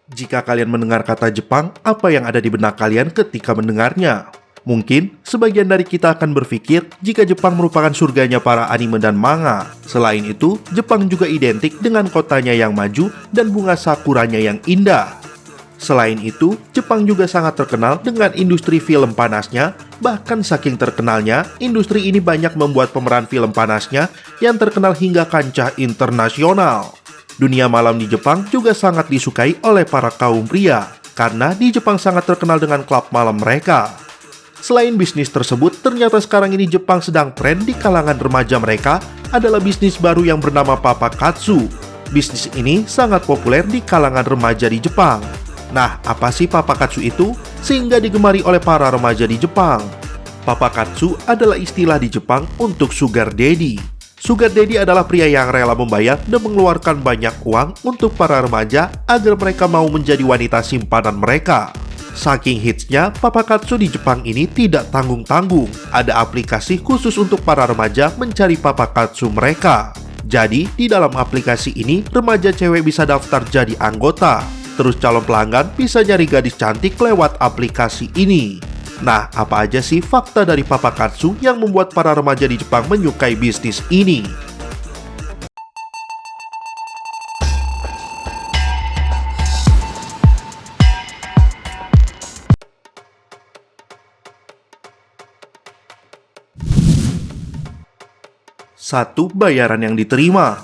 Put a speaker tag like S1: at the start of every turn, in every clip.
S1: Jika kalian mendengar kata Jepang, apa yang ada di benak kalian ketika mendengarnya? Mungkin sebagian dari kita akan berpikir jika Jepang merupakan surganya para anime dan manga. Selain itu, Jepang juga identik dengan kotanya yang maju dan bunga sakuranya yang indah. Selain itu, Jepang juga sangat terkenal dengan industri film panasnya. Bahkan saking terkenalnya, industri ini banyak membuat pemeran film panasnya yang terkenal hingga kancah internasional. Dunia malam di Jepang juga sangat disukai oleh para kaum pria, karena di Jepang sangat terkenal dengan klub malam mereka. Selain bisnis tersebut, ternyata sekarang ini Jepang sedang tren di kalangan remaja mereka adalah bisnis baru yang bernama Papakatsu. Bisnis ini sangat populer di kalangan remaja di Jepang. Nah, apa sih Papakatsu itu? Sehingga digemari oleh para remaja di Jepang. Papakatsu adalah istilah di Jepang untuk sugar daddy. Sugar daddy adalah pria yang rela membayar dan mengeluarkan banyak uang untuk para remaja agar mereka mau menjadi wanita simpanan mereka. Saking hitsnya, Papakatsu di Jepang ini tidak tanggung-tanggung. Ada aplikasi khusus untuk para remaja mencari Papakatsu mereka. Jadi, di dalam aplikasi ini, remaja cewek bisa daftar jadi anggota. Terus calon pelanggan bisa nyari gadis cantik lewat aplikasi ini. Nah, apa aja sih fakta dari Papakatsu yang membuat para remaja di Jepang menyukai bisnis ini? Satu, bayaran yang diterima.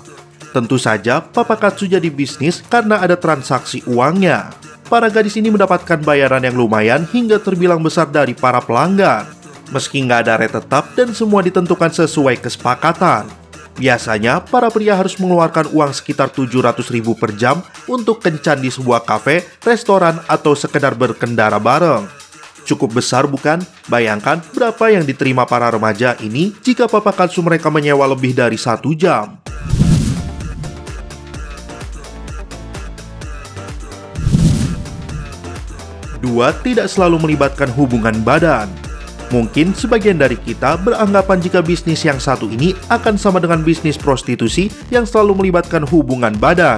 S1: Tentu saja, Papakatsu jadi bisnis karena ada transaksi uangnya. Para gadis ini mendapatkan bayaran yang lumayan hingga terbilang besar dari para pelanggan. Meski nggak ada rate tetap dan semua ditentukan sesuai kesepakatan. Biasanya, para pria harus mengeluarkan uang sekitar 700.000 per jam untuk kencan di sebuah kafe, restoran, atau sekedar berkendara bareng. Cukup besar bukan? Bayangkan berapa yang diterima para remaja ini jika Papakatsu mereka menyewa lebih dari 1 jam. Dua, tidak selalu melibatkan hubungan badan. Mungkin sebagian dari kita beranggapan jika bisnis yang satu ini akan sama dengan bisnis prostitusi yang selalu melibatkan hubungan badan.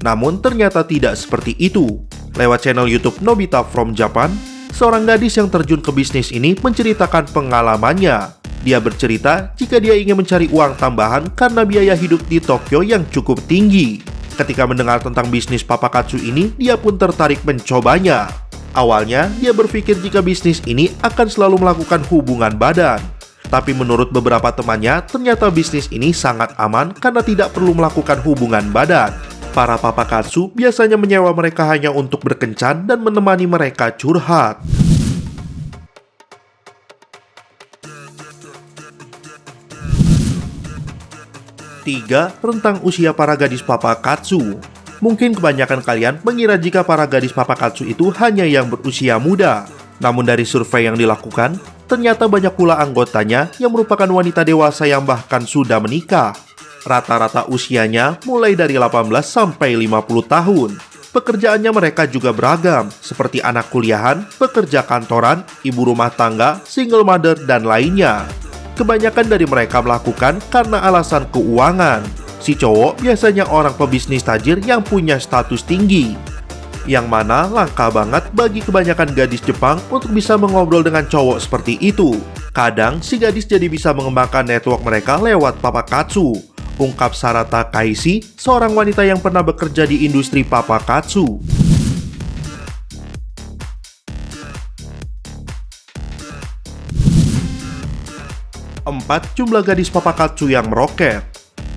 S1: Namun ternyata tidak seperti itu. Lewat channel YouTube Nobita from Japan, seorang gadis yang terjun ke bisnis ini menceritakan pengalamannya. Dia bercerita jika dia ingin mencari uang tambahan karena biaya hidup di Tokyo yang cukup tinggi. Ketika mendengar tentang bisnis Papakatsu ini, dia pun tertarik mencobanya. Awalnya, dia berpikir jika bisnis ini akan selalu melakukan hubungan badan. Tapi menurut beberapa temannya, ternyata bisnis ini sangat aman karena tidak perlu melakukan hubungan badan. Para Papakatsu biasanya menyewa mereka hanya untuk berkencan dan menemani mereka curhat. Tiga, rentang usia para gadis Papakatsu. Mungkin kebanyakan kalian mengira jika para gadis Papakatsu itu hanya yang berusia muda. Namun dari survei yang dilakukan, ternyata banyak pula anggotanya yang merupakan wanita dewasa yang bahkan sudah menikah. Rata-rata usianya mulai dari 18 sampai 50 tahun. Pekerjaannya mereka juga beragam, seperti anak kuliahan, pekerja kantoran, ibu rumah tangga, single mother, dan lainnya. Kebanyakan dari mereka melakukan karena alasan keuangan. Si cowok biasanya orang pebisnis tajir yang punya status tinggi, yang mana langka banget bagi kebanyakan gadis Jepang untuk bisa mengobrol dengan cowok seperti itu. Kadang si gadis jadi bisa mengembangkan network mereka lewat Papakatsu, ungkap Sarata Kaishi, seorang wanita yang pernah bekerja di industri Papakatsu. 4, jumlah gadis Papakatsu yang meroket.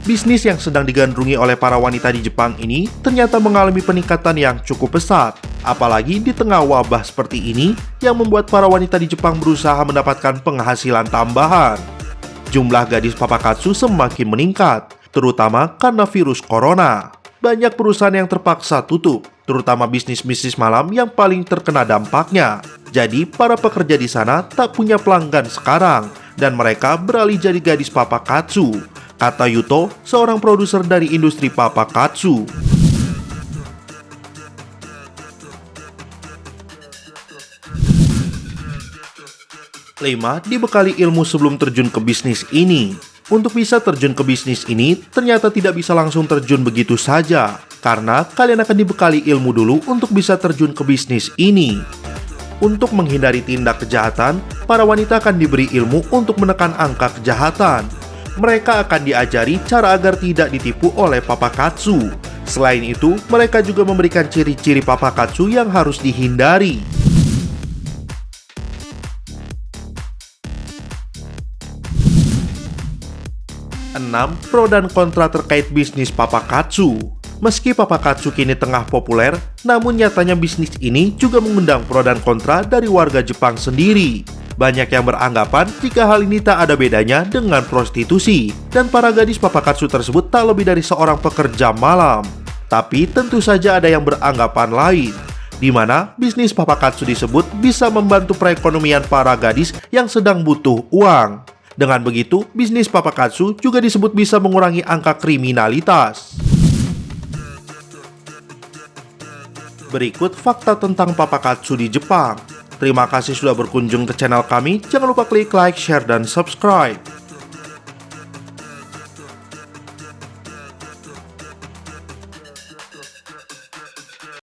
S1: Bisnis yang sedang digandrungi oleh para wanita di Jepang ini ternyata mengalami peningkatan yang cukup pesat. Apalagi di tengah wabah seperti ini yang membuat para wanita di Jepang berusaha mendapatkan penghasilan tambahan. Jumlah gadis Papakatsu semakin meningkat, terutama karena virus corona. Banyak perusahaan yang terpaksa tutup, terutama bisnis-bisnis malam yang paling terkena dampaknya. Jadi, para pekerja di sana tak punya pelanggan sekarang, dan mereka beralih jadi gadis Papakatsu, kata Yuto, seorang produser dari industri Papakatsu. 5. Dibekali ilmu sebelum terjun ke bisnis ini. Untuk bisa terjun ke bisnis ini, ternyata tidak bisa langsung terjun begitu saja. karena kalian akan dibekali ilmu dulu untuk bisa terjun ke bisnis ini. Untuk menghindari tindak kejahatan, para wanita akan diberi ilmu untuk menekan angka kejahatan. Mereka akan diajari cara agar tidak ditipu oleh papakatsu. Selain itu, mereka juga memberikan ciri-ciri papakatsu yang harus dihindari. 6. Pro dan kontra terkait bisnis papakatsu. Meski papakatsu kini tengah populer, namun nyatanya bisnis ini juga mengundang pro dan kontra dari warga Jepang sendiri. Banyak yang beranggapan jika hal ini tak ada bedanya dengan prostitusi, dan para gadis papakatsu tersebut tak lebih dari seorang pekerja malam. Tapi tentu saja ada yang beranggapan lain, di mana bisnis papakatsu disebut bisa membantu perekonomian para gadis yang sedang butuh uang. Dengan begitu, bisnis papakatsu juga disebut bisa mengurangi angka kriminalitas. Berikut fakta tentang papakatsu di Jepang. Terima kasih sudah berkunjung ke channel kami. Jangan lupa klik like, share, dan subscribe.